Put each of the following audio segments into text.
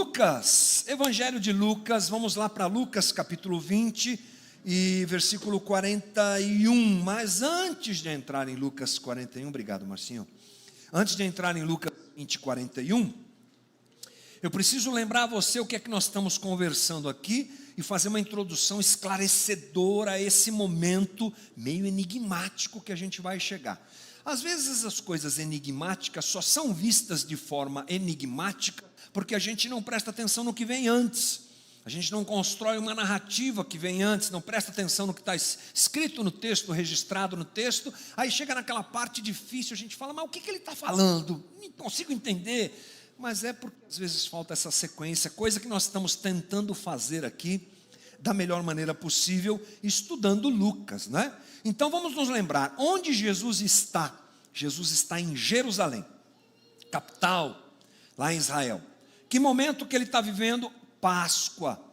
Lucas, Evangelho de Lucas, vamos lá para Lucas capítulo 20 e versículo 41. Mas antes de entrar em Lucas 41, obrigado Marcinho. Antes de entrar em Lucas 20 e 41, eu preciso lembrar a você o que é que nós estamos conversando aqui e fazer uma introdução esclarecedora a esse momento meio enigmático que a gente vai chegar. Às vezes as coisas enigmáticas só são vistas de forma enigmática porque a gente não presta atenção no que vem antes. A gente não constrói uma narrativa que vem antes, não presta atenção no que está escrito no texto, registrado no texto. Aí chega naquela parte difícil, a gente fala, mas o que ele está falando? Não consigo entender. Mas é porque às vezes falta essa sequência, coisa que nós estamos tentando fazer aqui da melhor maneira possível, estudando Lucas, né? Então vamos nos lembrar, onde Jesus está? Jesus está em Jerusalém, capital, lá em Israel. Que momento que ele está vivendo? Páscoa,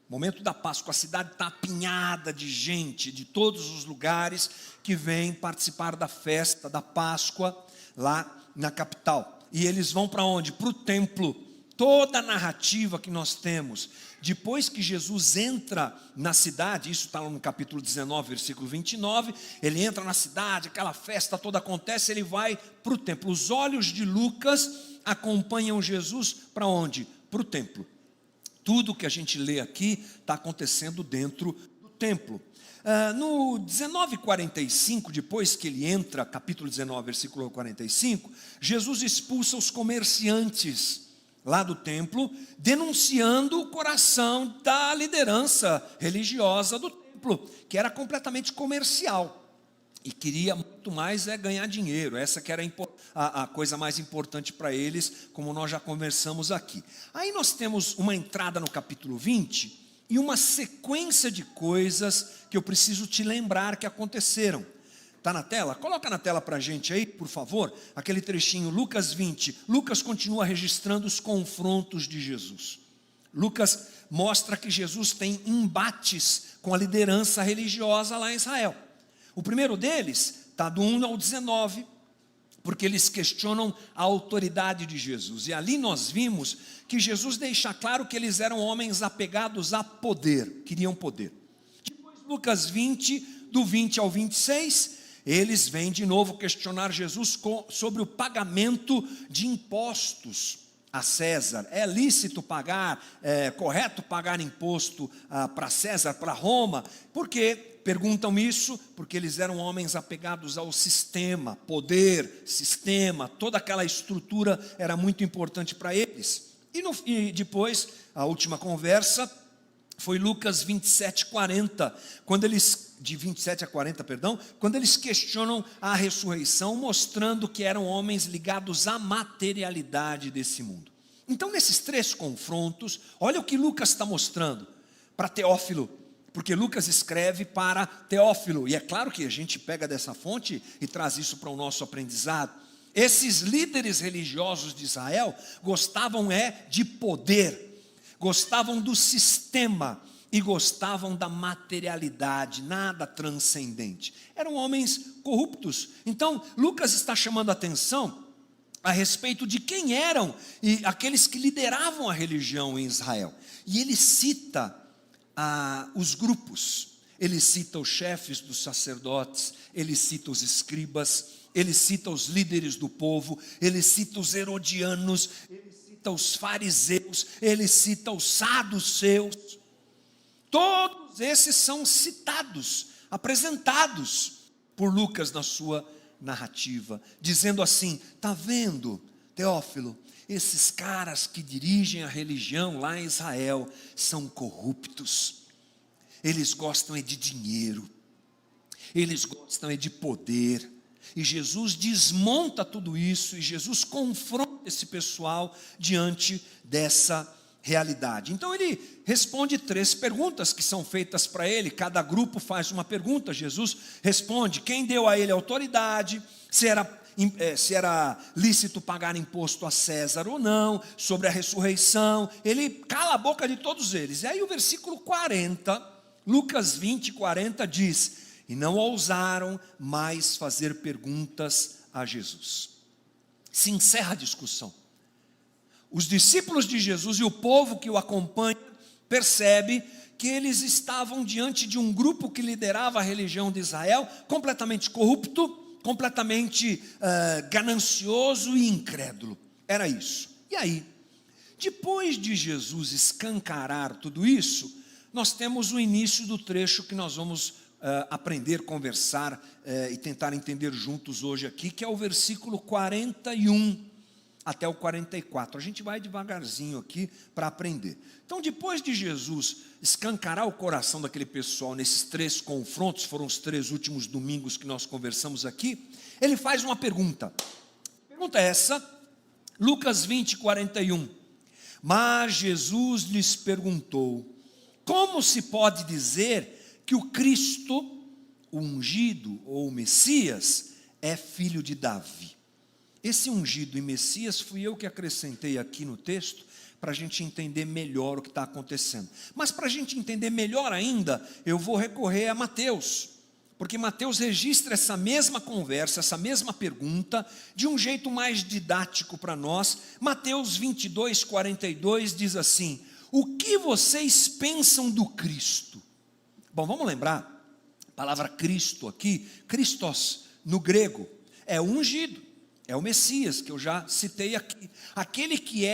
momento da Páscoa. A cidade está apinhada de gente, de todos os lugares que vêm participar da festa da Páscoa, lá na capital. E eles vão para onde? Para o templo. Toda a narrativa que nós temos, depois que Jesus entra na cidade, isso está no capítulo 19, versículo 29, ele entra na cidade, aquela festa toda acontece, ele vai para o templo. Os olhos de Lucas acompanham Jesus para onde? Para o templo. Tudo que a gente lê aqui está acontecendo dentro do templo. No 19:45, depois que ele entra, capítulo 19, versículo 45, Jesus expulsa os comerciantes lá do templo, denunciando o coração da liderança religiosa do templo, que era completamente comercial e queria muito mais ganhar dinheiro. Essa que era a coisa mais importante para eles, como nós já conversamos aqui. Aí nós temos uma entrada no capítulo 20 e uma sequência de coisas que eu preciso te lembrar que aconteceram. Está na tela? Coloca na tela para a gente aí, por favor, aquele trechinho, Lucas 20. Lucas continua registrando os confrontos de Jesus. Lucas mostra que Jesus tem embates com a liderança religiosa lá em Israel. O primeiro deles está do 1 ao 19, porque eles questionam a autoridade de Jesus. E ali nós vimos que Jesus deixa claro que eles eram homens apegados a poder, queriam poder. Depois Lucas 20, do 20 ao 26, eles vêm de novo questionar Jesus sobre o pagamento de impostos a César. É lícito pagar, é correto pagar imposto para César, para Roma? Por quê? Perguntam isso porque eles eram homens apegados ao sistema, poder, sistema, toda aquela estrutura era muito importante para eles. E depois, a última conversa foi Lucas 27, 40, de 27 a 40, perdão, quando eles questionam a ressurreição, mostrando que eram homens ligados à materialidade desse mundo. Então, nesses três confrontos, olha o que Lucas está mostrando para Teófilo, porque Lucas escreve para Teófilo, e é claro que a gente pega dessa fonte e traz isso para o nosso aprendizado. Esses líderes religiosos de Israel gostavam de poder, gostavam do sistema e gostavam da materialidade, nada transcendente. Eram homens corruptos. Então, Lucas está chamando a atenção a respeito de quem eram e aqueles que lideravam a religião em Israel. E ele cita os grupos, ele cita os chefes dos sacerdotes, ele cita os escribas, ele cita os líderes do povo, ele cita os herodianos, ele cita os fariseus, ele cita os saduceus. Todos esses são citados, apresentados por Lucas na sua narrativa, dizendo assim: está vendo, Teófilo, esses caras que dirigem a religião lá em Israel são corruptos, eles gostam de dinheiro, eles gostam de poder, e Jesus desmonta tudo isso, e Jesus confronta esse pessoal diante dessa realidade. Então ele responde três perguntas que são feitas para ele, cada grupo faz uma pergunta, Jesus responde quem deu a ele autoridade, se era lícito pagar imposto a César ou não, sobre a ressurreição. Ele cala a boca de todos eles. E aí o versículo 40, Lucas 20, 40 diz: e não ousaram mais fazer perguntas a Jesus. Se encerra a discussão. Os discípulos de Jesus e o povo que o acompanha percebe que eles estavam diante de um grupo que liderava a religião de Israel, completamente corrupto, completamente ganancioso e incrédulo. Era isso. E aí, depois de Jesus escancarar tudo isso, nós temos o início do trecho que nós vamos aprender, conversar e tentar entender juntos hoje aqui, que é o versículo 41 até o 44. A gente vai devagarzinho aqui para aprender. Então, depois de Jesus escancarar o coração daquele pessoal nesses 3 confrontos, foram os 3 últimos domingos que nós conversamos aqui, ele faz uma pergunta. A pergunta é essa, Lucas 20, 41. Mas Jesus lhes perguntou: como se pode dizer que o Cristo, o ungido ou o Messias, é filho de Davi? Esse ungido e Messias fui eu que acrescentei aqui no texto para a gente entender melhor o que está acontecendo. Mas para a gente entender melhor ainda, eu vou recorrer a Mateus, porque Mateus registra essa mesma conversa, essa mesma pergunta, de um jeito mais didático para nós. Mateus 22, 42 diz assim: o que vocês pensam do Cristo? Bom, vamos lembrar, a palavra Cristo aqui, Christos, no grego, é o ungido. É o Messias, que eu já citei aqui. Aquele que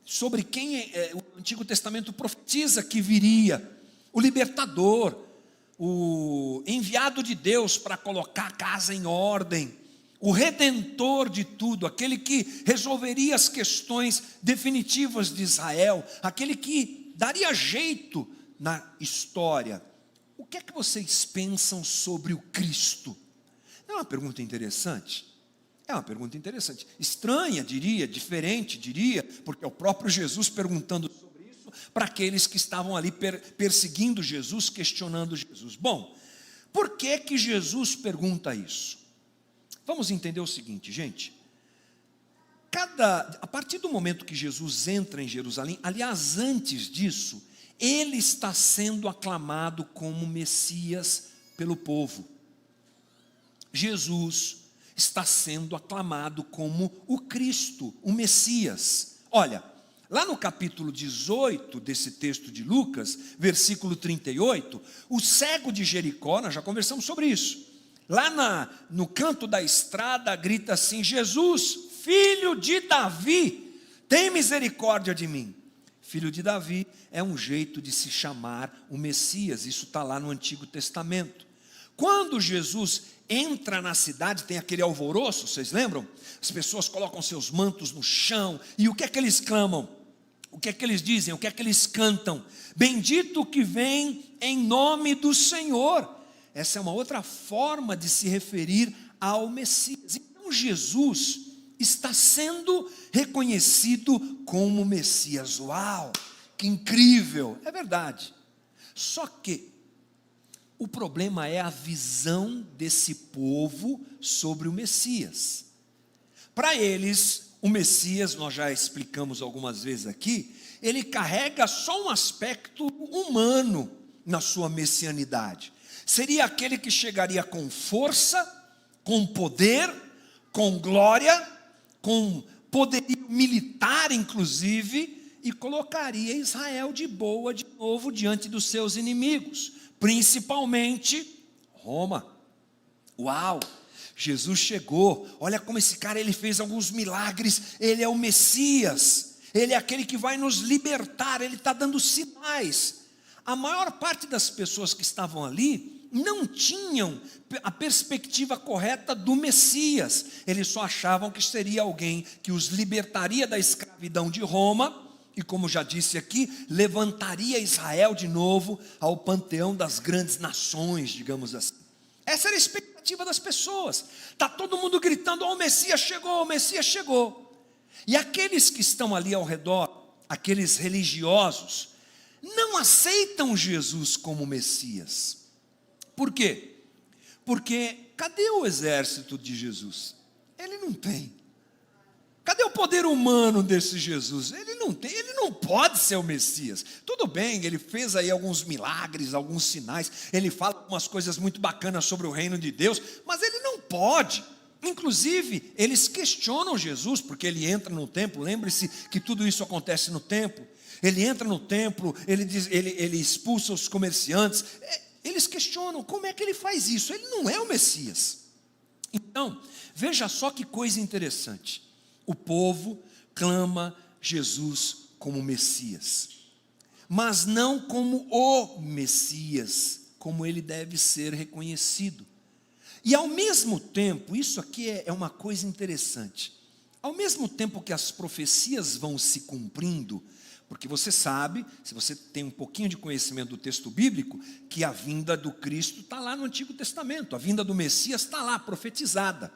sobre quem o Antigo Testamento profetiza que viria. O libertador, o enviado de Deus para colocar a casa em ordem. O redentor de tudo, aquele que resolveria as questões definitivas de Israel. Aquele que daria jeito na história. O que é que vocês pensam sobre o Cristo? Não é uma pergunta interessante? É uma pergunta interessante, estranha, diria, diferente, diria, porque é o próprio Jesus perguntando sobre isso para aqueles que estavam ali perseguindo Jesus, questionando Jesus. Bom, por que que Jesus pergunta isso? Vamos entender o seguinte, gente. A partir do momento que Jesus entra em Jerusalém, aliás, antes disso, ele está sendo aclamado como Messias pelo povo. Jesus está sendo aclamado como o Cristo, o Messias. Olha, lá no capítulo 18 desse texto de Lucas, versículo 38, o cego de Jericó, nós já conversamos sobre isso, lá no canto da estrada grita assim: Jesus, filho de Davi, tem misericórdia de mim. Filho de Davi é um jeito de se chamar o Messias, isso está lá no Antigo Testamento. Quando Jesus entra na cidade, tem aquele alvoroço, vocês lembram? As pessoas colocam seus mantos no chão, e o que é que eles clamam? O que é que eles dizem? O que é que eles cantam? Bendito que vem em nome do Senhor. Essa é uma outra forma de se referir ao Messias. Então Jesus está sendo reconhecido como Messias. Uau, que incrível, é verdade. Só que o problema é a visão desse povo sobre o Messias. Para eles, o Messias, nós já explicamos algumas vezes aqui, ele carrega só um aspecto humano na sua messianidade. Seria aquele que chegaria com força, com poder, com glória, com poderio militar inclusive, e colocaria Israel de boa de novo diante dos seus inimigos, principalmente Roma. Uau! Jesus chegou, olha como esse cara, ele fez alguns milagres, ele é o Messias, ele é aquele que vai nos libertar, ele está dando sinais. A maior parte das pessoas que estavam ali não tinham a perspectiva correta do Messias, eles só achavam que seria alguém que os libertaria da escravidão de Roma, e como já disse aqui, levantaria Israel de novo ao panteão das grandes nações, digamos assim. Essa era a expectativa das pessoas. Está todo mundo gritando: o Messias chegou, o Messias chegou. E aqueles que estão ali ao redor, aqueles religiosos, não aceitam Jesus como Messias. Por quê? Porque cadê o exército de Jesus? Ele não tem. Cadê o poder humano desse Jesus? Ele não tem, ele não pode ser o Messias. Tudo bem, ele fez aí alguns milagres, alguns sinais, ele fala algumas coisas muito bacanas sobre o reino de Deus, mas ele não pode. Inclusive, eles questionam Jesus, porque ele entra no templo. Lembre-se que tudo isso acontece no templo. Ele entra no templo, ele expulsa os comerciantes. Eles questionam, como é que ele faz isso? Ele não é o Messias. Então, veja só que coisa interessante. O povo clama Jesus como Messias, mas não como o Messias, como ele deve ser reconhecido. E ao mesmo tempo, isso aqui é uma coisa interessante, ao mesmo tempo que as profecias vão se cumprindo, porque você sabe, se você tem um pouquinho de conhecimento do texto bíblico, que a vinda do Cristo está lá no Antigo Testamento, a vinda do Messias está lá, profetizada.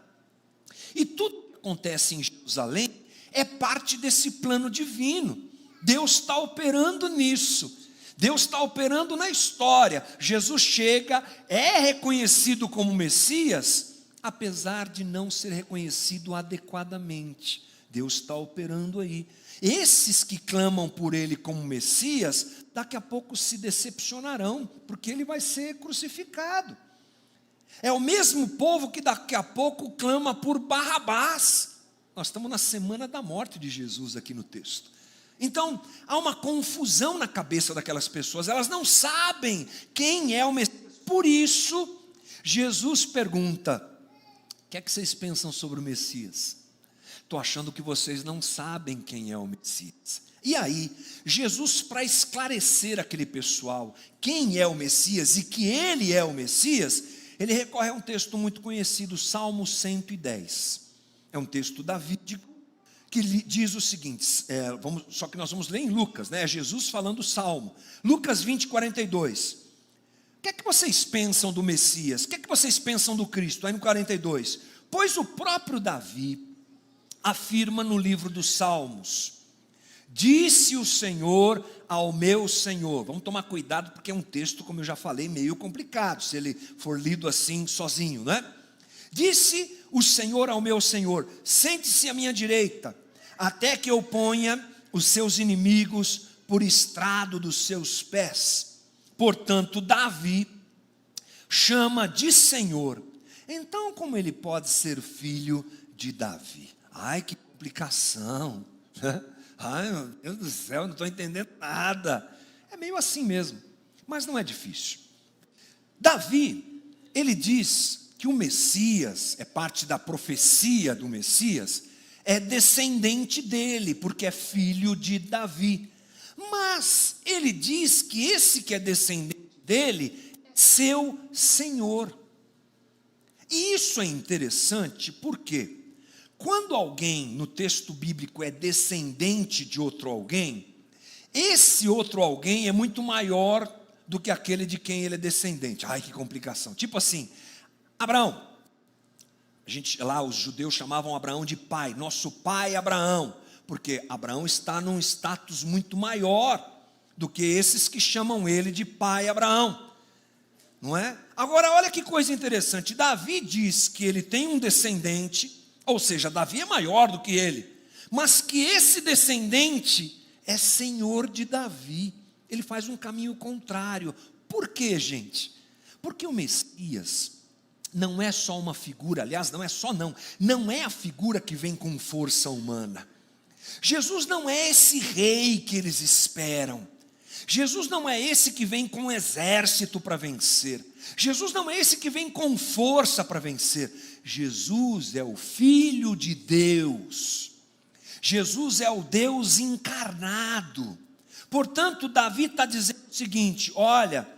E tudo que acontece em Jerusalém é parte desse plano divino. Deus está operando nisso. Deus está operando na história. Jesus chega, é reconhecido como Messias, apesar de não ser reconhecido adequadamente. Deus está operando aí. Esses que clamam por ele como Messias, daqui a pouco se decepcionarão, porque ele vai ser crucificado. É o mesmo povo que daqui a pouco clama por Barrabás. Nós estamos na semana da morte de Jesus aqui no texto. Então, há uma confusão na cabeça daquelas pessoas, elas não sabem quem é o Messias. Por isso, Jesus pergunta: o que é que vocês pensam sobre o Messias? Estou achando que vocês não sabem quem é o Messias. E aí, Jesus, para esclarecer aquele pessoal quem é o Messias e que ele é o Messias, ele recorre a um texto muito conhecido, Salmo 110. É um texto davídico, que diz o seguinte, só que nós vamos ler em Lucas, né? É Jesus falando o Salmo. Lucas 20, 42. O que é que vocês pensam do Messias? O que é que vocês pensam do Cristo? Aí no 42. Pois o próprio Davi afirma no livro dos Salmos: disse o Senhor ao meu Senhor. Vamos tomar cuidado, porque é um texto, como eu já falei, meio complicado, se ele for lido assim, sozinho, né? Disse o Senhor ao meu Senhor: sente-se à minha direita, até que eu ponha os seus inimigos por estrado dos seus pés. Portanto, Davi chama de Senhor. Então, como ele pode ser filho de Davi? Ai, que complicação, né? Ai, meu Deus do céu, não estou entendendo nada. É meio assim mesmo, mas não é difícil. Davi, ele diz que o Messias, é parte da profecia do Messias, é descendente dele, porque é filho de Davi. Mas ele diz que esse que é descendente dele é seu Senhor. E isso é interessante, porque quando alguém no texto bíblico é descendente de outro alguém, esse outro alguém é muito maior do que aquele de quem ele é descendente. Ai, que complicação. Tipo assim, Abraão. Lá os judeus chamavam Abraão de pai, nosso pai Abraão, porque Abraão está num status muito maior do que esses que chamam ele de pai Abraão, não é? Agora olha que coisa interessante, Davi diz que ele tem um descendente, ou seja, Davi é maior do que ele, mas que esse descendente é senhor de Davi. Ele faz um caminho contrário. Por quê, gente? Porque o Messias não é só uma figura, aliás, não é a figura que vem com força humana. Jesus não é esse rei que eles esperam. Jesus não é esse que vem com um exército para vencer. Jesus não é esse que vem com força para vencer. Jesus é o Filho de Deus. Jesus é o Deus encarnado. Portanto, Davi está dizendo o seguinte: olha,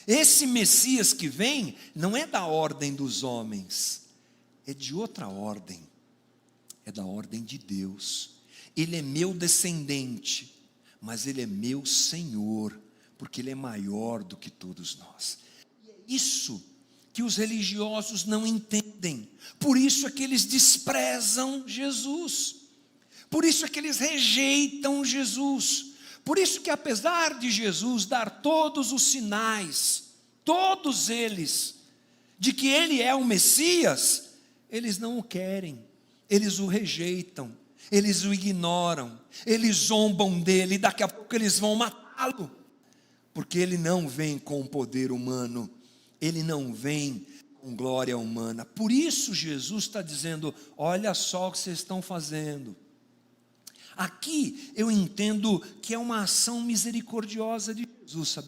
esse Messias que vem não é da ordem dos homens, é de outra ordem, é da ordem de Deus. Ele é meu descendente, mas ele é meu Senhor, porque ele é maior do que todos nós. E é isso que os religiosos não entendem, por isso é que eles desprezam Jesus, por isso é que eles rejeitam Jesus. Por isso que apesar de Jesus dar todos os sinais, todos eles, de que ele é o Messias, eles não o querem, eles o rejeitam, eles o ignoram, eles zombam dele, e daqui a pouco eles vão matá-lo, porque ele não vem com poder humano, ele não vem com glória humana. Por isso Jesus está dizendo, olha só o que vocês estão fazendo. Aqui eu entendo que é uma ação misericordiosa de Jesus, sabe?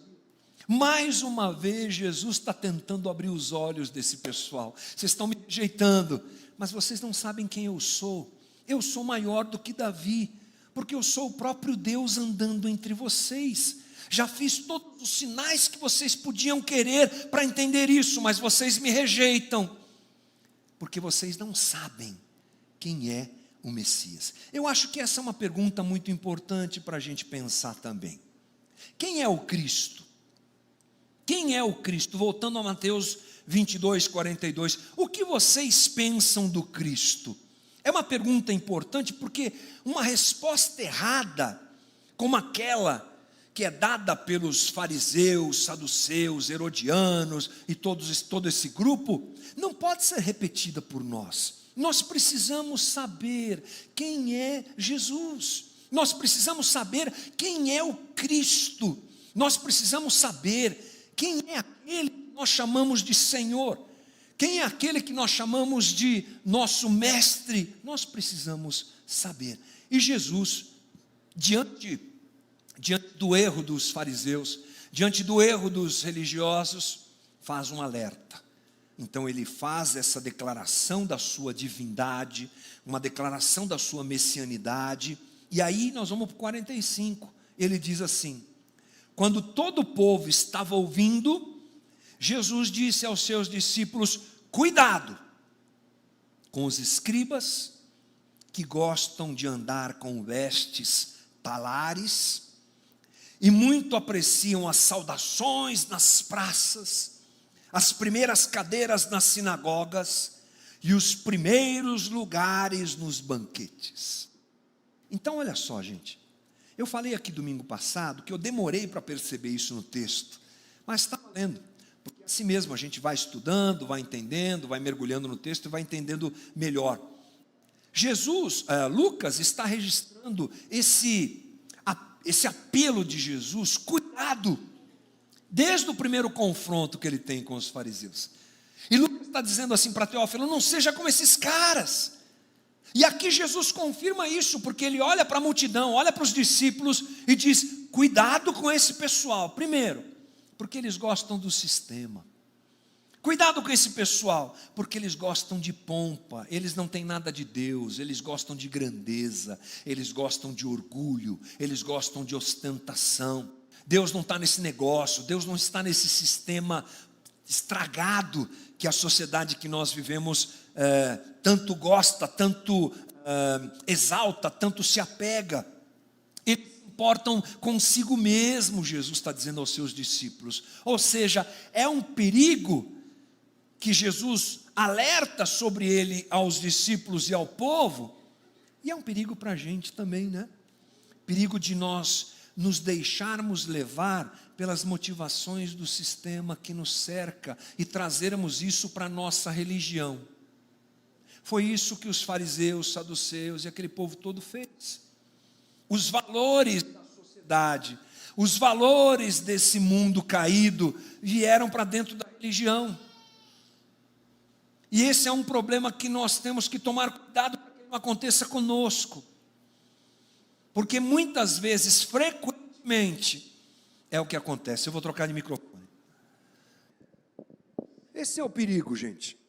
Mais uma vez Jesus está tentando abrir os olhos desse pessoal. Vocês estão me rejeitando, mas vocês não sabem quem eu sou. Eu sou maior do que Davi, porque eu sou o próprio Deus andando entre vocês. Já fiz todos os sinais que vocês podiam querer para entender isso, mas vocês me rejeitam, porque vocês não sabem quem é o Messias. Eu acho que essa é uma pergunta muito importante para a gente pensar também. Quem é o Cristo? Quem é o Cristo? Voltando a Mateus 22, 42. O que vocês pensam do Cristo? É uma pergunta importante, porque uma resposta errada, como aquela que é dada pelos fariseus, saduceus, herodianos e todo esse grupo, não pode ser repetida por nós. Nós precisamos saber quem é Jesus. Nós precisamos saber quem é o Cristo. Nós precisamos saber quem é aquele que nós chamamos de Senhor. Quem é aquele que nós chamamos de nosso mestre. Nós precisamos saber. E Jesus, diante do erro dos fariseus, diante do erro dos religiosos, faz um alerta. Então ele faz essa declaração da sua divindade, uma declaração da sua messianidade, e aí nós vamos para o 45, ele diz assim, quando todo o povo estava ouvindo, Jesus disse aos seus discípulos, cuidado com os escribas, que gostam de andar com vestes talares, e muito apreciam as saudações nas praças, as primeiras cadeiras nas sinagogas e os primeiros lugares nos banquetes. Então olha só, gente, eu falei aqui domingo passado que eu demorei para perceber isso no texto, mas está valendo, porque assim mesmo a gente vai estudando, vai entendendo, vai mergulhando no texto e vai entendendo melhor. Lucas está registrando esse apelo de Jesus, cuidado, desde o primeiro confronto que ele tem com os fariseus. E Lucas está dizendo assim para Teófilo, não seja como esses caras. E aqui Jesus confirma isso, porque ele olha para a multidão, olha para os discípulos e diz, cuidado com esse pessoal. Primeiro, porque eles gostam do sistema. Cuidado com esse pessoal, porque eles gostam de pompa, eles não têm nada de Deus, eles gostam de grandeza, eles gostam de orgulho, eles gostam de ostentação. Deus não está nesse negócio, Deus não está nesse sistema estragado que a sociedade que nós vivemos tanto gosta, tanto exalta, tanto se apega. Eles se importam consigo mesmo, Jesus está dizendo aos seus discípulos. Ou seja, é um perigo que Jesus alerta sobre ele aos discípulos e ao povo, e é um perigo para a gente também, né? Perigo de nós nos deixarmos levar pelas motivações do sistema que nos cerca e trazermos isso para a nossa religião. Foi isso que os fariseus, saduceus e aquele povo todo fez. Os valores da sociedade, os valores desse mundo caído vieram para dentro da religião. E esse é um problema que nós temos que tomar cuidado para que não aconteça conosco. Porque muitas vezes, frequentemente, é o que acontece. Eu vou trocar de microfone. Esse é o perigo, gente.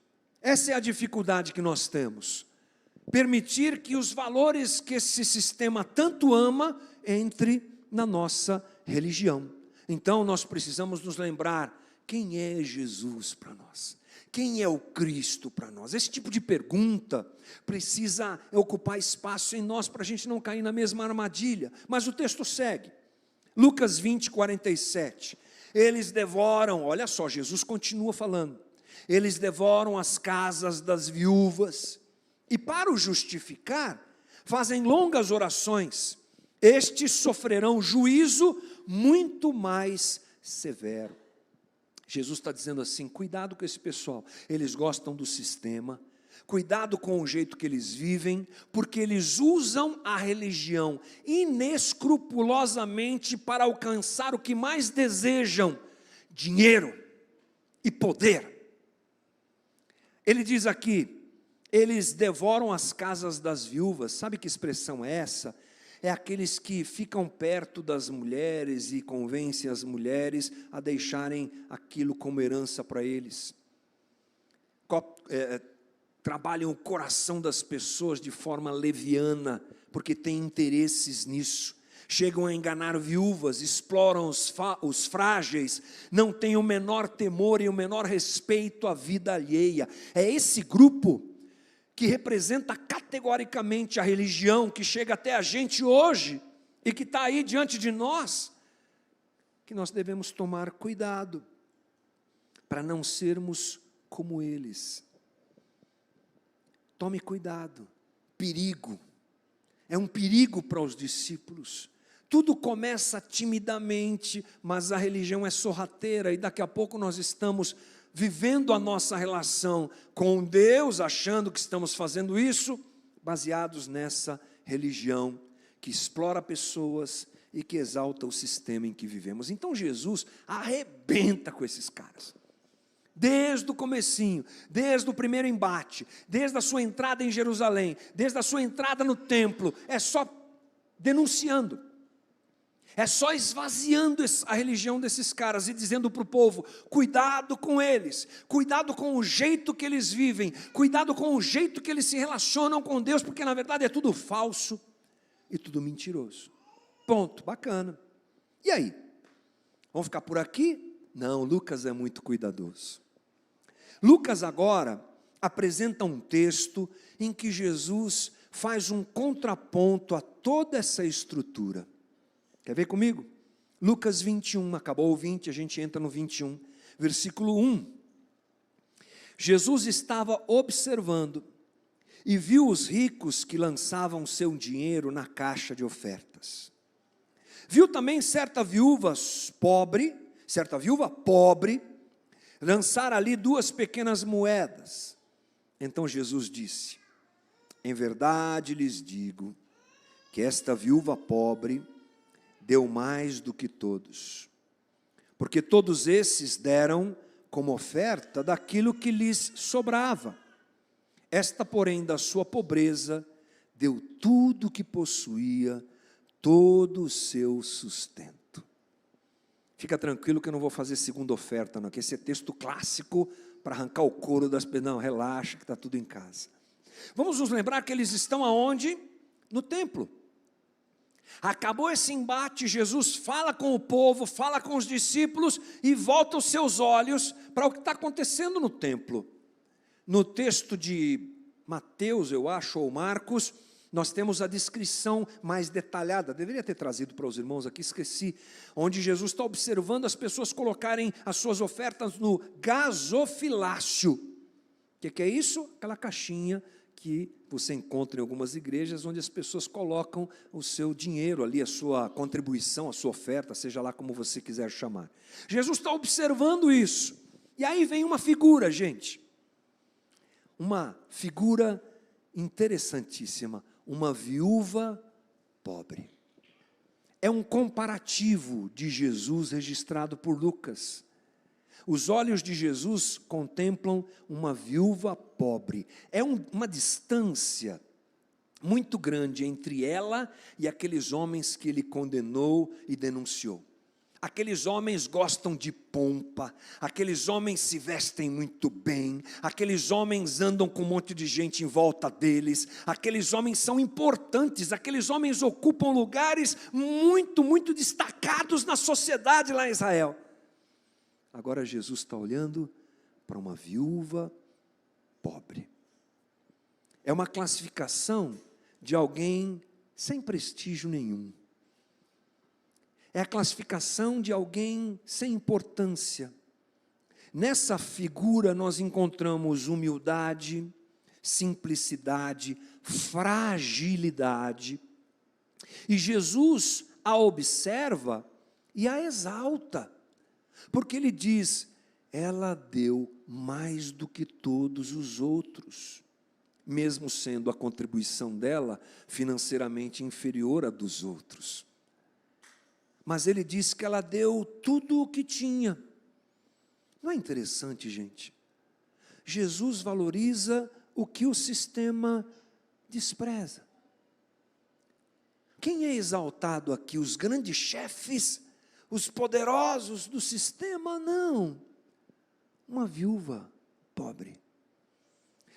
Essa é a dificuldade que nós temos. Permitir que os valores que esse sistema tanto ama entre na nossa religião. Então nós precisamos nos lembrar quem é Jesus para nós. Quem é o Cristo para nós? Esse tipo de pergunta precisa ocupar espaço em nós para a gente não cair na mesma armadilha. Mas o texto segue. Lucas 20, 47. Eles devoram, olha só, Jesus continua falando. Eles devoram as casas das viúvas e para o justificar, fazem longas orações. Estes sofrerão juízo muito mais severo. Jesus está dizendo assim, cuidado com esse pessoal, eles gostam do sistema, cuidado com o jeito que eles vivem, porque eles usam a religião inescrupulosamente para alcançar o que mais desejam, dinheiro e poder. Ele diz aqui, eles devoram as casas das viúvas. Sabe que expressão é essa? É aqueles que ficam perto das mulheres e convencem as mulheres a deixarem aquilo como herança para eles. Trabalham o coração das pessoas de forma leviana, porque têm interesses nisso. Chegam a enganar viúvas, exploram os frágeis, não têm o menor temor e o menor respeito à vida alheia. É esse grupo que representa categoricamente a religião, que chega até a gente hoje, e que está aí diante de nós, que nós devemos tomar cuidado, para não sermos como eles. Tome cuidado, perigo, é um perigo para os discípulos. Tudo começa timidamente, mas a religião é sorrateira, e daqui a pouco nós estamos vivendo a nossa relação com Deus, achando que estamos fazendo isso, baseados nessa religião que explora pessoas e que exalta o sistema em que vivemos. Então Jesus arrebenta com esses caras. Desde o comecinho, desde o primeiro embate, desde a sua entrada em Jerusalém, desde a sua entrada no templo, é só denunciando, é só esvaziando a religião desses caras e dizendo para o povo, cuidado com eles, cuidado com o jeito que eles vivem, cuidado com o jeito que eles se relacionam com Deus, porque na verdade é tudo falso e tudo mentiroso. Ponto, bacana. E aí? Vamos ficar por aqui? Não, Lucas é muito cuidadoso. Lucas agora apresenta um texto em que Jesus faz um contraponto a toda essa estrutura. Quer ver comigo? Lucas 21, acabou o 20, a gente entra no 21, versículo 1. Jesus estava observando e viu os ricos que lançavam seu dinheiro na caixa de ofertas. Viu também certa viúva pobre, lançar ali 2 pequenas moedas. Então Jesus disse, em verdade lhes digo, que esta viúva pobre deu mais do que todos, porque todos esses deram como oferta daquilo que lhes sobrava. Esta, porém, da sua pobreza, deu tudo o que possuía, todo o seu sustento. Fica tranquilo que eu não vou fazer segunda oferta, não, que esse é texto clássico para arrancar o couro das pessoas. Não, relaxa que está tudo em casa. Vamos nos lembrar que eles estão aonde? No templo. Acabou esse embate, Jesus fala com o povo, fala com os discípulos e volta os seus olhos para o que está acontecendo no templo. No texto de Mateus, eu acho, ou Marcos, nós temos a descrição mais detalhada, deveria ter trazido para os irmãos aqui, esqueci, onde Jesus está observando as pessoas colocarem as suas ofertas no gasofilácio. O que é isso? Aquela caixinha que você encontra em algumas igrejas, onde as pessoas colocam o seu dinheiro ali, a sua contribuição, a sua oferta, seja lá como você quiser chamar. Jesus está observando isso, e aí vem uma figura, gente, uma figura interessantíssima, uma viúva pobre. É um comparativo de Jesus registrado por Lucas. Os olhos de Jesus contemplam uma viúva pobre. É uma distância muito grande entre ela e aqueles homens que ele condenou e denunciou. Aqueles homens gostam de pompa, aqueles homens se vestem muito bem, aqueles homens andam com um monte de gente em volta deles, aqueles homens são importantes, aqueles homens ocupam lugares muito, muito destacados na sociedade lá em Israel. Agora Jesus está olhando para uma viúva pobre. É uma classificação de alguém sem prestígio nenhum. É a classificação de alguém sem importância. Nessa figura nós encontramos humildade, simplicidade, fragilidade. E Jesus a observa e a exalta, porque ele diz, ela deu mais do que todos os outros, mesmo sendo a contribuição dela financeiramente inferior à dos outros. Mas ele diz que ela deu tudo o que tinha. Não é interessante, gente? Jesus valoriza o que o sistema despreza. Quem é exaltado aqui? Os grandes chefes, os poderosos do sistema? Não. Uma viúva pobre.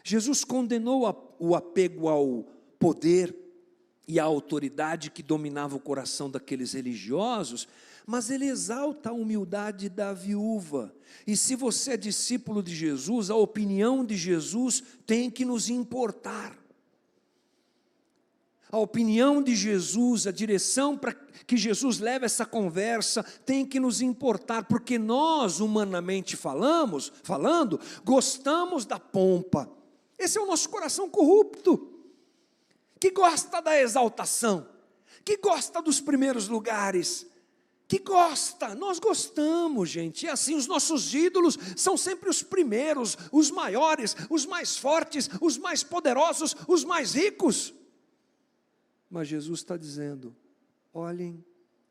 Jesus condenou o apego ao poder e à autoridade que dominava o coração daqueles religiosos, mas ele exalta a humildade da viúva. E se você é discípulo de Jesus, a opinião de Jesus tem que nos importar. A opinião de Jesus, a direção para que Jesus leve essa conversa tem que nos importar, porque nós, humanamente falando, gostamos da pompa. Esse é o nosso coração corrupto, que gosta da exaltação, que gosta dos primeiros lugares, nós gostamos, gente. E assim, os nossos ídolos são sempre os primeiros, os maiores, os mais fortes, os mais poderosos, os mais ricos. Mas Jesus está dizendo: olhem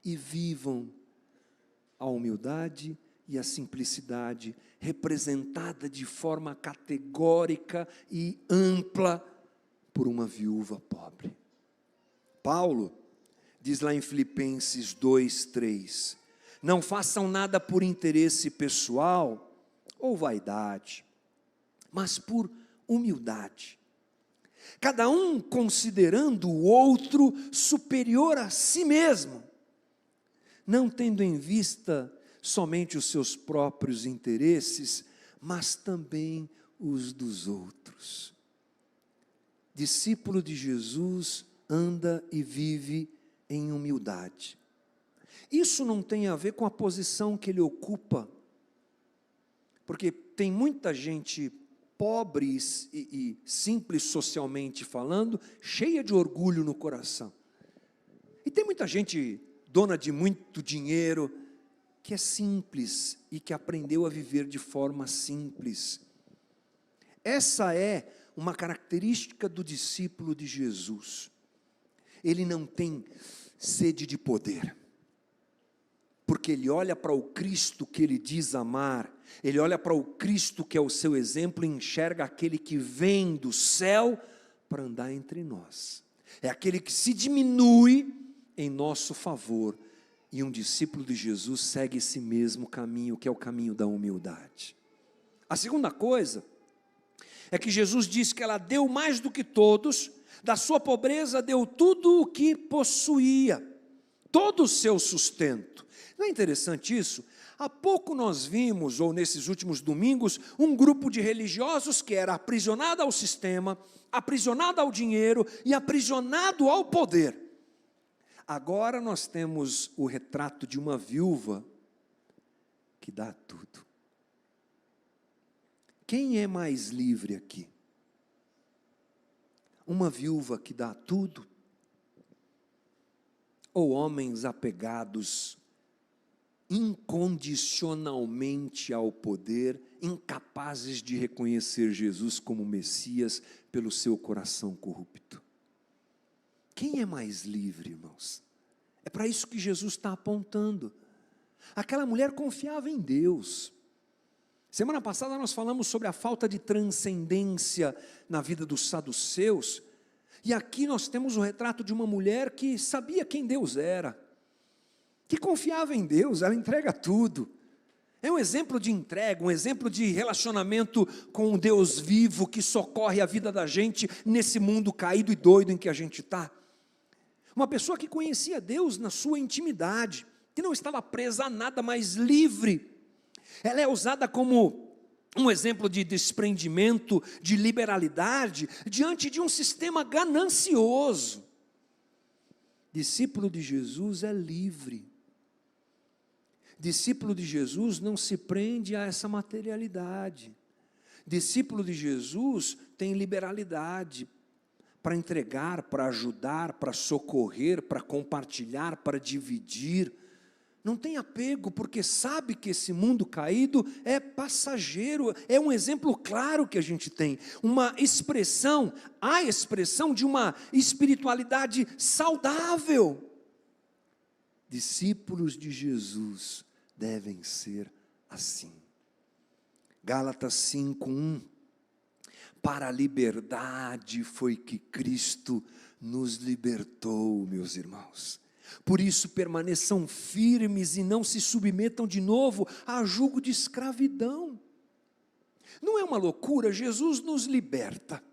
e vivam a humildade e a simplicidade, representada de forma categórica e ampla por uma viúva pobre. Paulo diz lá em Filipenses 2:3, não façam nada por interesse pessoal ou vaidade, mas por humildade, cada um considerando o outro superior a si mesmo, não tendo em vista somente os seus próprios interesses, mas também os dos outros. Discípulo de Jesus anda e vive em humildade. Isso não tem a ver com a posição que ele ocupa, porque tem muita gente pobre e simples socialmente falando, cheia de orgulho no coração. E tem muita gente dona de muito dinheiro, que é simples e que aprendeu a viver de forma simples. Essa é uma característica do discípulo de Jesus. Ele não tem sede de poder, porque ele olha para o Cristo que ele diz amar, ele olha para o Cristo que é o seu exemplo e enxerga aquele que vem do céu para andar entre nós. É aquele que se diminui em nosso favor, e um discípulo de Jesus segue esse mesmo caminho, que é o caminho da humildade. A segunda coisa é que Jesus diz que ela deu mais do que todos, da sua pobreza deu tudo o que possuía, todo o seu sustento. Não é interessante isso? Há pouco nós vimos, ou nesses últimos domingos, um grupo de religiosos que era aprisionado ao sistema, aprisionado ao dinheiro e aprisionado ao poder. Agora nós temos o retrato de uma viúva que dá tudo. Quem é mais livre aqui? Uma viúva que dá tudo? Ou homens apegados incondicionalmente ao poder, incapazes de reconhecer Jesus como Messias pelo seu coração corrupto? Quem é mais livre, irmãos? É para isso que Jesus está apontando. Aquela mulher confiava em Deus. Semana passada nós falamos sobre a falta de transcendência na vida dos saduceus, e aqui nós temos o retrato de uma mulher que sabia quem Deus era, que confiava em Deus, ela entrega tudo. É um exemplo de entrega, um exemplo de relacionamento com um Deus vivo que socorre a vida da gente nesse mundo caído e doido em que a gente está. Uma pessoa que conhecia Deus na sua intimidade, que não estava presa a nada, mais livre. Ela é usada como um exemplo de desprendimento, de liberalidade, diante de um sistema ganancioso. Discípulo de Jesus é livre. Discípulo de Jesus não se prende a essa materialidade. Discípulo de Jesus tem liberalidade para entregar, para ajudar, para socorrer, para compartilhar, para dividir. Não tem apego, porque sabe que esse mundo caído é passageiro. É um exemplo claro que a gente tem, uma expressão, a expressão de uma espiritualidade saudável. Discípulos de Jesus devem ser assim. Gálatas 5:1 Para a liberdade foi que Cristo nos libertou, meus irmãos. Por isso permaneçam firmes e não se submetam de novo a jugo de escravidão. Não é uma loucura? Jesus nos liberta.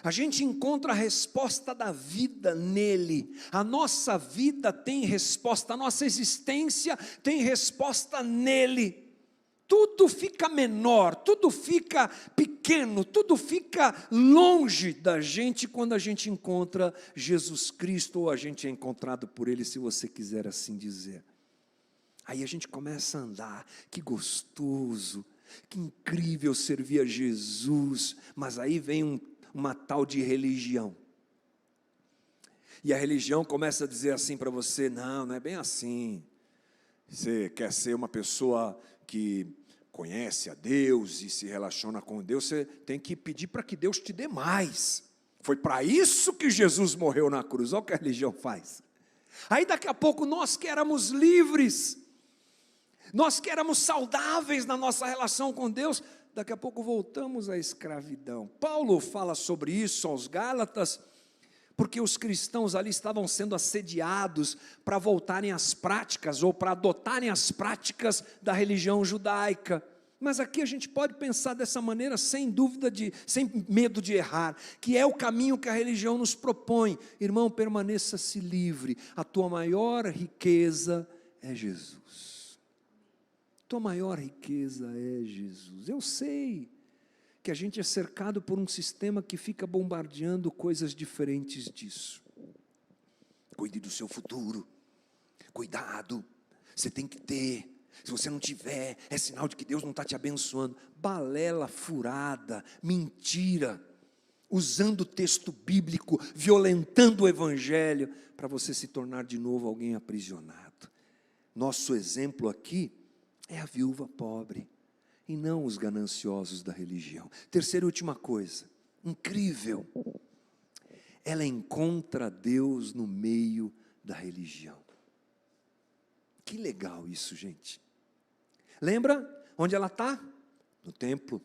A gente encontra a resposta da vida nele. A nossa vida tem resposta, a nossa existência tem resposta nele. Tudo fica menor, tudo fica pequeno, tudo fica longe da gente quando a gente encontra Jesus Cristo, ou a gente é encontrado por Ele, se você quiser assim dizer. Aí a gente começa a andar, que gostoso, que incrível servir a Jesus, mas aí vem uma tal de religião. E a religião começa a dizer assim para você: não é bem assim. Você quer ser uma pessoa que conhece a Deus e se relaciona com Deus, você tem que pedir para que Deus te dê mais. Foi para isso que Jesus morreu na cruz. Olha o que a religião faz. Aí daqui a pouco nós que éramos livres, nós que éramos saudáveis na nossa relação com Deus, daqui a pouco voltamos à escravidão. Paulo fala sobre isso aos Gálatas, porque os cristãos ali estavam sendo assediados para voltarem às práticas, ou para adotarem as práticas da religião judaica. Mas aqui a gente pode pensar dessa maneira, sem dúvida, sem medo de errar, que é o caminho que a religião nos propõe. Irmão, permaneça-se livre, a tua maior riqueza é Jesus. Tua maior riqueza é Jesus. Eu sei que a gente é cercado por um sistema que fica bombardeando coisas diferentes disso. Cuide do seu futuro, cuidado, você tem que ter, se você não tiver, é sinal de que Deus não está te abençoando. Balela furada, mentira, usando o texto bíblico, violentando o evangelho, para você se tornar de novo alguém aprisionado. Nosso exemplo aqui é a viúva pobre, e não os gananciosos da religião. Terceira e última coisa, incrível, ela encontra Deus no meio da religião. Que legal isso, gente. Lembra onde ela está? No templo.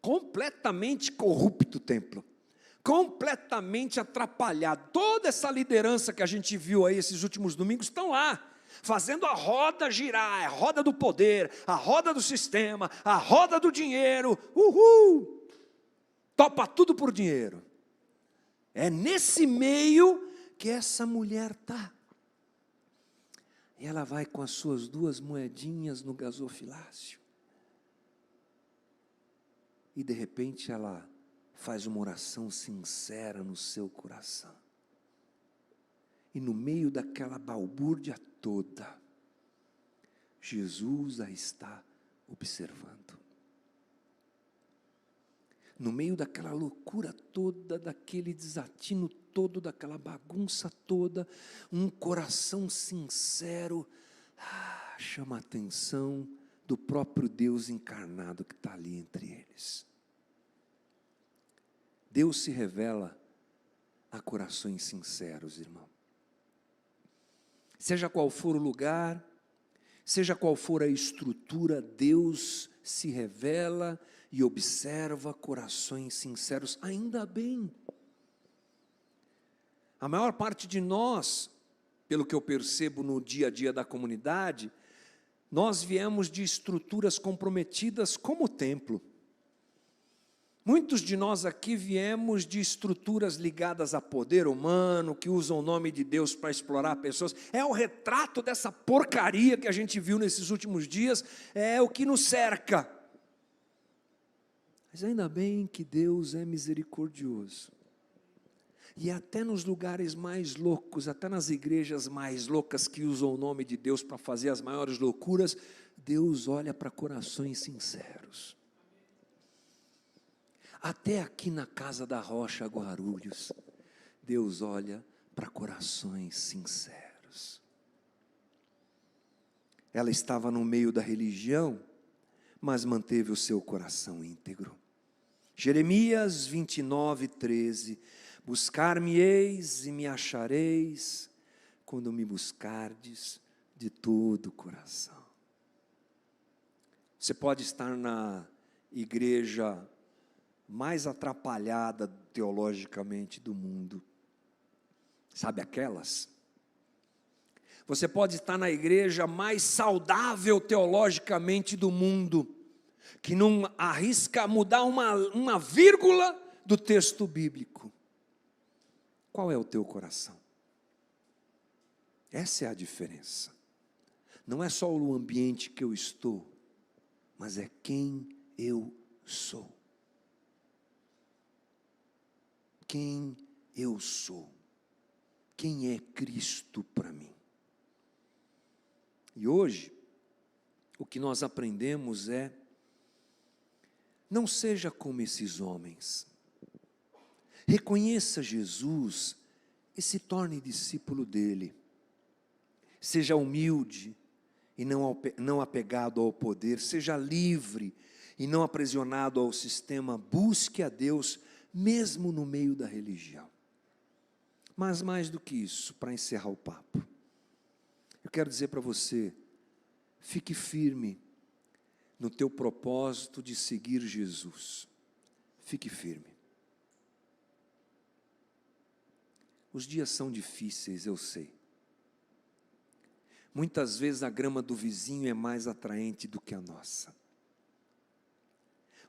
Completamente corrupto o templo. Completamente atrapalhado. Toda essa liderança que a gente viu aí esses últimos domingos estão lá, fazendo a roda girar, a roda do poder, a roda do sistema, a roda do dinheiro. Uhul! Topa tudo por dinheiro. É nesse meio que essa mulher está. E ela vai com as suas 2 moedinhas no gasofilácio. E de repente ela faz uma oração sincera no seu coração. E no meio daquela balbúrdia toda, Jesus a está observando. No meio daquela loucura toda, daquele desatino todo, daquela bagunça toda, um coração sincero chama a atenção do próprio Deus encarnado que está ali entre eles. Deus se revela a corações sinceros, irmão. Seja qual for o lugar, seja qual for a estrutura, Deus se revela e observa corações sinceros. Ainda bem. A maior parte de nós, pelo que eu percebo no dia a dia da comunidade, nós viemos de estruturas comprometidas como o templo. Muitos de nós aqui viemos de estruturas ligadas a poder humano, que usam o nome de Deus para explorar pessoas. É o retrato dessa porcaria que a gente viu nesses últimos dias, é o que nos cerca. Mas ainda bem que Deus é misericordioso. E até nos lugares mais loucos, até nas igrejas mais loucas que usam o nome de Deus para fazer as maiores loucuras, Deus olha para corações sinceros. Até aqui na Casa da Rocha, Guarulhos, Deus olha para corações sinceros. Ela estava no meio da religião, mas manteve o seu coração íntegro. Jeremias 29:13, buscar-me-eis e me achareis, quando me buscardes de todo o coração. Você pode estar na igreja mais atrapalhada teologicamente do mundo. Sabe aquelas? Você pode estar na igreja mais saudável teologicamente do mundo, que não arrisca mudar uma vírgula do texto bíblico. Qual é o teu coração? Essa é a diferença. Não é só o ambiente que eu estou, mas é quem eu sou. Quem eu sou. Quem é Cristo para mim? E hoje, o que nós aprendemos é: não seja como esses homens. Reconheça Jesus e se torne discípulo dele. Seja humilde e não apegado ao poder. Seja livre e não aprisionado ao sistema. Busque a Deus mesmo no meio da religião. Mas mais do que isso, para encerrar o papo, eu quero dizer para você: fique firme no teu propósito de seguir Jesus. Fique firme. Os dias são difíceis, eu sei. Muitas vezes a grama do vizinho é mais atraente do que a nossa.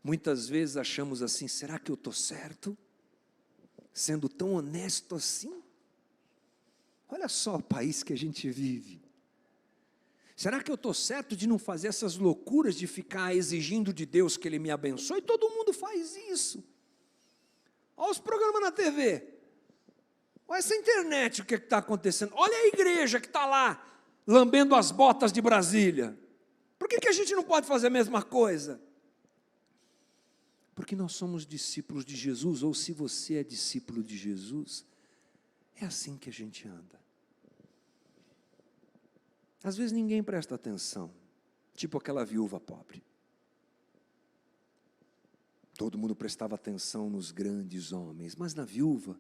Muitas vezes achamos assim: será que eu estou certo? Sendo tão honesto assim? Olha só o país que a gente vive. Será que eu estou certo de não fazer essas loucuras de ficar exigindo de Deus que Ele me abençoe? Todo mundo faz isso. Olha os programas na TV. Olha essa internet, o que está acontecendo. Olha a igreja que está lá, lambendo as botas de Brasília. Por que a gente não pode fazer a mesma coisa? Porque nós somos discípulos de Jesus, ou se você é discípulo de Jesus, é assim que a gente anda. Às vezes ninguém presta atenção, tipo aquela viúva pobre. Todo mundo prestava atenção nos grandes homens, mas na viúva,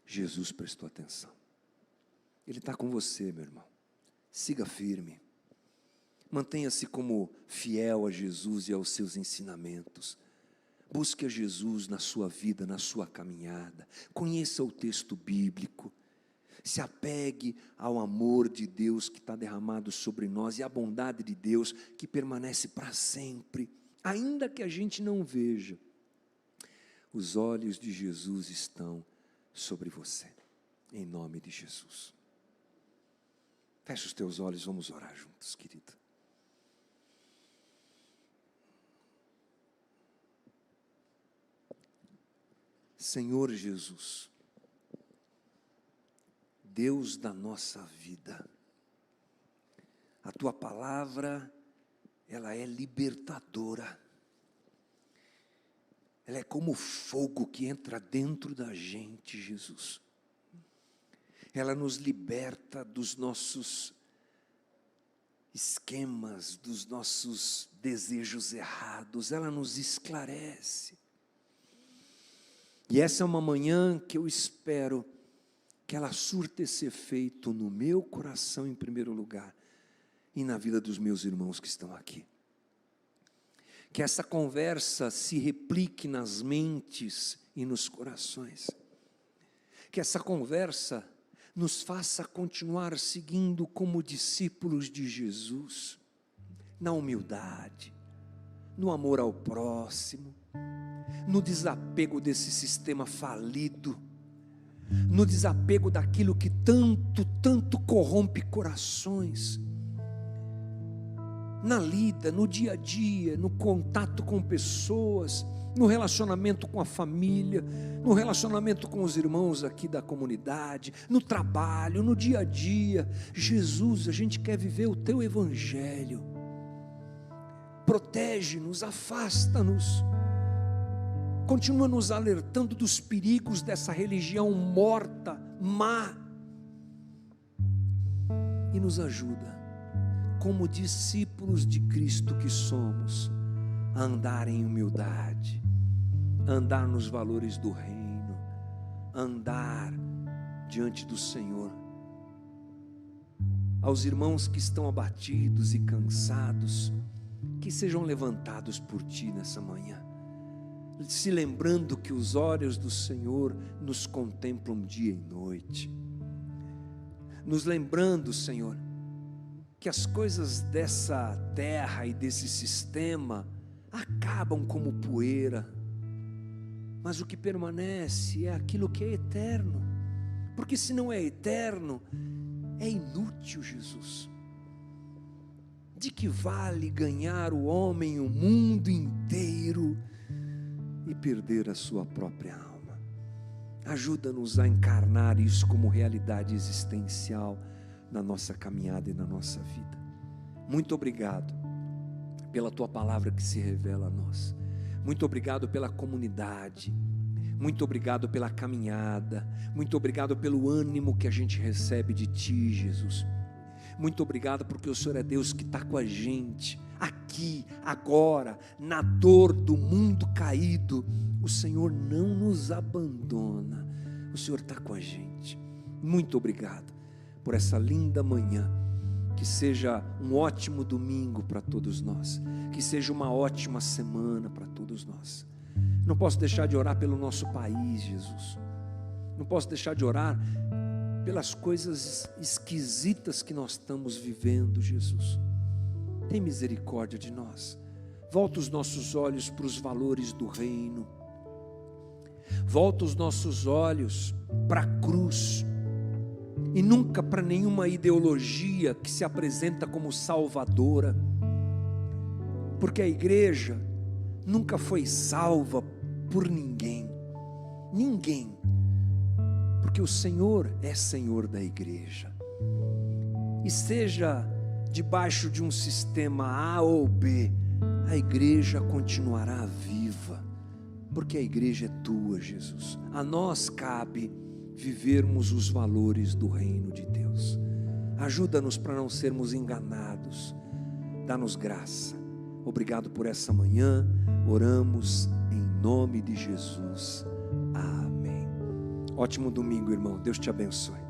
Jesus prestou atenção. Ele está com você, meu irmão. Siga firme. Mantenha-se como fiel a Jesus e aos seus ensinamentos. Busque a Jesus na sua vida, na sua caminhada. Conheça o texto bíblico. Se apegue ao amor de Deus que está derramado sobre nós e à bondade de Deus que permanece para sempre. Ainda que a gente não veja, os olhos de Jesus estão sobre você. Em nome de Jesus. Feche os teus olhos, vamos orar juntos, querido. Senhor Jesus, Deus da nossa vida, a Tua palavra, ela é libertadora, ela é como fogo que entra dentro da gente, Jesus. Ela nos liberta dos nossos esquemas, dos nossos desejos errados, ela nos esclarece. E essa é uma manhã que eu espero que ela surta esse efeito no meu coração em primeiro lugar e na vida dos meus irmãos que estão aqui. Que essa conversa se replique nas mentes e nos corações. Que essa conversa nos faça continuar seguindo como discípulos de Jesus, na humildade, no amor ao próximo, no desapego desse sistema falido, no desapego daquilo que tanto corrompe corações, na lida, no dia a dia, no contato com pessoas, no relacionamento com a família, no relacionamento com os irmãos aqui da comunidade, no trabalho, no dia a dia. Jesus, a gente quer viver o Teu Evangelho. Protege-nos, afasta-nos, continua nos alertando dos perigos dessa religião morta, má, e nos ajuda, como discípulos de Cristo que somos, a andar em humildade, a andar nos valores do reino, a andar diante do Senhor. Aos irmãos que estão abatidos e cansados, que sejam levantados por Ti nessa manhã. se lembrando que os olhos do Senhor nos contemplam dia e noite, nos lembrando, Senhor, que as coisas dessa terra e desse sistema acabam como poeira, mas o que permanece é aquilo que é eterno, porque se não é eterno, é inútil, Jesus. De que vale ganhar o homem o mundo inteiro e perder a sua própria alma? Ajuda-nos a encarnar isso como realidade existencial na nossa caminhada e na nossa vida. Muito obrigado pela tua palavra que se revela a nós. Muito obrigado pela comunidade. Muito obrigado pela caminhada. Muito obrigado pelo ânimo que a gente recebe de ti, Jesus. Muito obrigado porque o Senhor é Deus que está com a gente, aqui, agora, na dor do mundo caído. O Senhor não nos abandona, o Senhor está com a gente. Muito obrigado por essa linda manhã, que seja um ótimo domingo para todos nós, que seja uma ótima semana para todos nós. Não posso deixar de orar pelo nosso país, Jesus. Não posso deixar de orar pelas coisas esquisitas que nós estamos vivendo, Jesus. Tem misericórdia de nós. Volta os nossos olhos para os valores do reino. Volta os nossos olhos para a cruz. E nunca para nenhuma ideologia que se apresenta como salvadora. Porque a igreja nunca foi salva por ninguém. Ninguém. Porque o Senhor é Senhor da igreja. E seja debaixo de um sistema A ou B, a igreja continuará viva, porque a igreja é tua, Jesus. A nós cabe vivermos os valores do reino de Deus. Ajuda-nos para não sermos enganados. Dá-nos graça. Obrigado por essa manhã. Oramos em nome de Jesus. Amém. Ótimo domingo, irmão. Deus te abençoe.